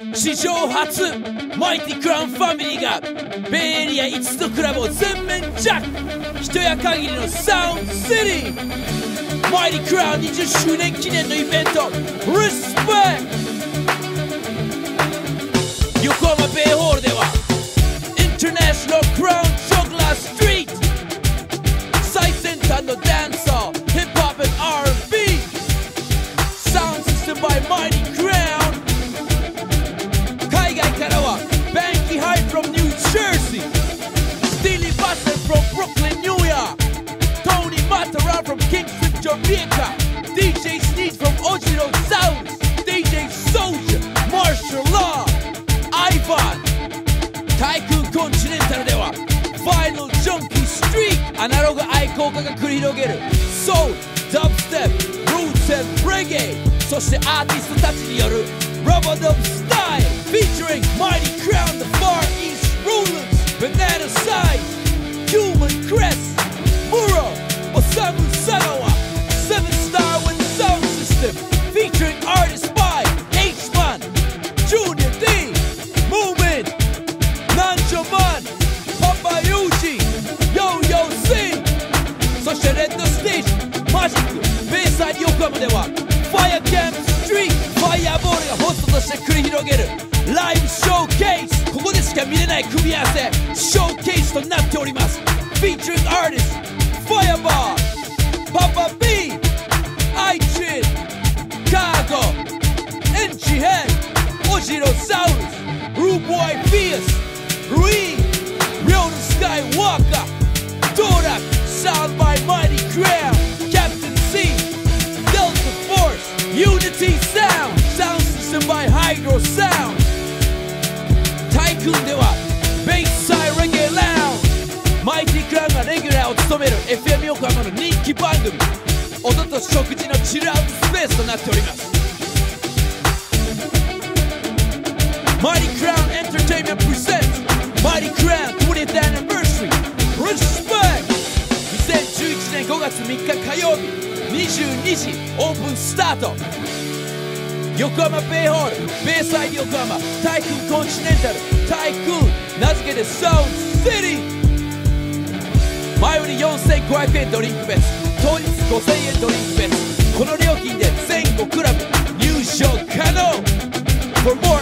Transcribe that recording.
史上初マイティクラウンファミリーがベイエリア5つのクラブを全面ジャック。一夜限りのサウンドシティマイティクラウン20周年記念のイベントリスペクト。横浜ベイホールではインターナショナルクラウンジョグラーストリート、最先端のダンスホール、ヒップホップ R&B、 サウンドシステム by マイティクラウン。海外からはバンキーハイ from New Jersey、 Steely Butler from Brooklyn, New York、 Tony Mataran from Kingston, Jamaica、 DJ Sneeze from Ojiro South、 DJ Soldier、 Martial Law、 Ivan。 タイクーンコンチネンタルではファイナルジョンキーストリート、アナログ愛好家が繰り広げるソウル、ダブステップ、ルーツ&レゲエ、そしてアーティストたちによるラバダブスタイル featuring Mighty Crown, the Far East Rulers, Banana Size, Human Crest, Muro, Osamu Sagawa, 7-star with sound system featuring artists by H-Man, Junior D, Moomin, Nanjaman, Papa Yuji, Yo-Yo C、 そしてレッドステージマジックベイサイド横浜ではファイアキャンプストリート、ファイアボールがホストとして繰り広げるライブショーケース。ここでしか見れない組み合わせショーケースとなっております。 Featuring artists Fireball、 Papa B、 iChin、 Cargo、 Enchi Head、 Ojiro Saurus、 Rude Boy Fierce、 Rui、 Real Skywalker、 Dorak、 Sound by Mighty Crown、 Captain C、 Delta Force、 Unity Sound、 Sound System by Hydro Sound。 タイクーンではベイサイレゲエラウンド、マイティクラウンがレギュラーを務める FM 横浜の人気番組、音と食事のチルアウトスペースとなっております。マイティクラウンエンターテインメントプレゼンツマイティクラウン 20th Anniversary Respect。 2011年5月3日火曜日22時オープンスタート。横浜ベイホール、ベイサイド横浜、タイクーンコンチネンタル、タイクーン名付けてサウンドシティ。前売り4500円ドリンク別、当日5000円ドリンク別、この料金で全5クラブ入場可能。For more